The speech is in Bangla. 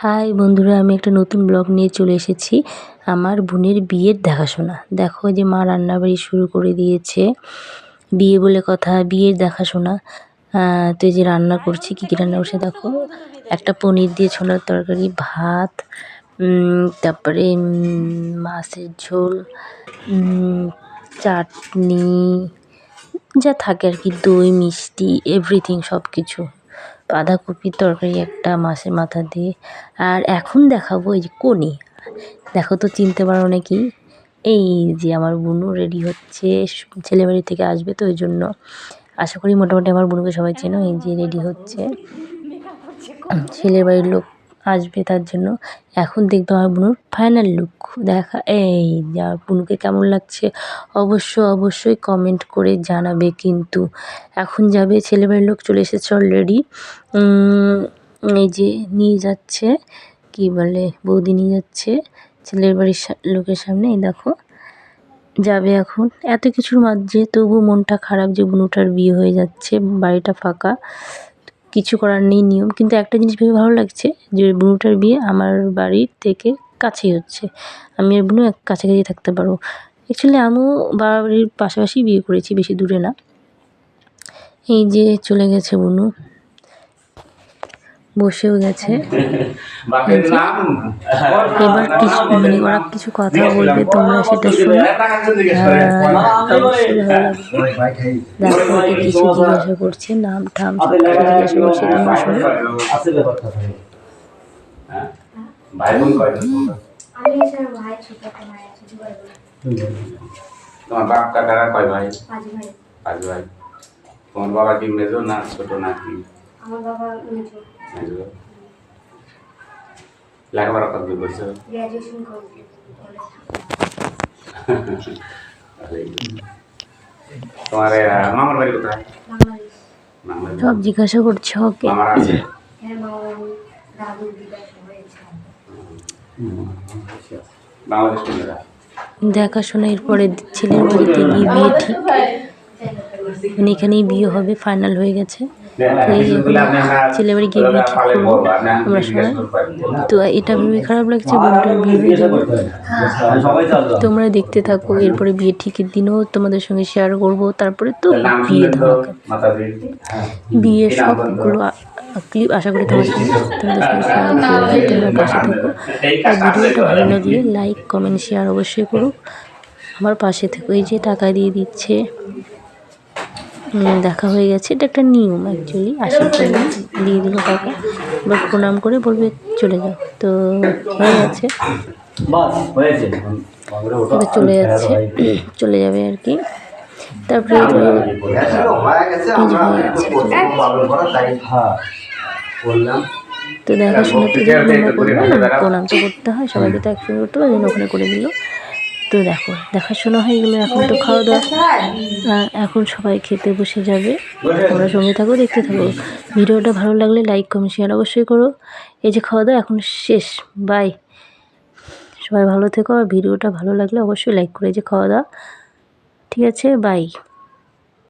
হাই বন্ধুরা, আমি একটা নতুন ব্লগ নিয়ে চলে এসেছি। আমার বোনের বিয়ের দেখাশোনা। দেখো যে মা রান্নাবাড়ি শুরু করে দিয়েছে। বিয়ে বলে কথা, বিয়ের দেখাশোনা। তো এই যে রান্না করছি, কী কী রান্না করছে দেখো। একটা পনির দিয়ে ছোলার তরকারি, ভাত, তারপরে মাছের ঝোল, চাটনি, যা থাকে আর কি, দই, মিষ্টি, এভরিথিং সব কিছু। বাঁধাকপির তরকারি একটা মাছের মাথা দিয়ে। আর এখন দেখাবো এই যে কনে। দেখো তো চিনতে পারো নাকি? এই যে আমার বোনও রেডি হচ্ছে, ছেলে বাড়ি থেকে আসবে তো ওই জন্য। আশা করি মোটামুটি আমার বোনকে সবাই চেনো। এই যে রেডি হচ্ছে, ছেলের বাড়ির লোক আসবে তার জন্য। এখন দেখবে আমার বোনুর ফাইনাল লুক দেখা। এই যে আমার বোনুকে কেমন লাগছে অবশ্যই কমেন্ট করে জানাবে। কিন্তু এখন যাবে, ছেলের বাড়ির লোক চলে এসেছে অলরেডি। এই যে নিয়ে যাচ্ছে, কি বলে, বৌদি নিয়ে যাচ্ছে ছেলের বাড়ির লোকের সামনে। এই দেখো যাবে এখন। এত কিছুর মাঝে তবু মনটা খারাপ যে বোনুটার বিয়ে হয়ে যাচ্ছে, বাড়িটা ফাঁকা। কিছু করার নেই, নিয়ম। কিন্তু একটা জিনিস ভেবে ভালো লাগছে যে বোনুটার বিয়ে আমার বাড়ির থেকে কাছেই হচ্ছে। আমি আর বোনও কাছাকাছি থাকতে পারবো। অ্যাকচুয়ালি আমিও বাবার বাড়ির পাশাপাশি বিয়ে করেছি, বেশি দূরে না। এই যে চলে গেছে বোনু, বসেও গেছে। এবার কিছু মানে ওরা কিছু কথা বলবে, তোমরা সেটা শুনে অবশ্যই ভালো লাগবে। দেখো ওকে কিছু জিজ্ঞাসা করছে, নাম ঠাম সব কিছু জিজ্ঞাসা করছে, তোমরা শোনো। তোমার বাপ কাকারা কয় ভাই? পাঁচ ভাই। তোমার বাবা কি মেজো না ছোট নাকি? আমার বাবা মেজো। মেজো। লেখাপড়া কত দূর করছো? গ্র্যাজুয়েশন করেছি। তোমার মামার বাড়ি কোথায়? বাংলাদেশ। সব জিজ্ঞাসা করছে ওকে। মামার আছে? হ্যাঁ, মামা দাদুর বিদায় হয়েছে। বাংলাদেশ কোন জায়গা? দেখাশোনা এরপরে ছেলের বাড়িতে গিয়ে বিয়ে ঠিক, মানে এখানেই বিয়ে হবে, ফাইনাল হয়ে গেছে। এই ছেলে বাড়ি গিয়ে বিয়ে ঠিক করবো আমরা সবাই। তো এটা ভেবে খারাপ লাগছে, বোনটার বিয়ে হয়ে যাবে। তোমরা দেখতে থাকো, এরপরে বিয়ে ঠিকের দিনও তোমাদের সঙ্গে শেয়ার করব। তারপরে তো বিয়ে ধামাকা, বিয়ের সবগুলো ক্লিপ আশা করি তোমাদের সঙ্গে শেয়ার করবো। তোমরা পাশে থাকো, আর ভিডিওটা ভালো লাগলে লাইক, কমেন্ট, শেয়ার অবশ্যই করো। আমার পাশে থেকো। এই যে টাকা দিয়ে দিচ্ছে, দেখা হয়ে গেছে। এটা একটা নিয়ম অ্যাকচুয়ালি। আসার পরে দিয়ে দিল টাকা, এবার প্রণাম করে বলবে চলে যাও। তো হয়ে গেছে, এবার চলে যাচ্ছে, চলে যাবে আর কি। তারপরে তো দেখাশোনা তো প্রণাম তো করতে হয়, সবাইকে তো একসঙ্গে করতে হয়, ওখানে করে দিল। তো দেখো দেখাশোনা হয়ে গেলো, এখন তো খাওয়া দাওয়া। এখন সবাই খেতে বসে যাবে। তোমরা সঙ্গে থাকো, দেখতে থাকো। ভিডিওটা ভালো লাগলে লাইক, কমেন্ট, শেয়ার অবশ্যই করো। এই যে খাওয়া দাওয়া এখন শেষ, বাই। সবাই ভালো থেকো, আর ভিডিওটা ভালো লাগলে অবশ্যই লাইক করে। এই যে খাওয়া দাওয়া, ঠিক আছে, বাই।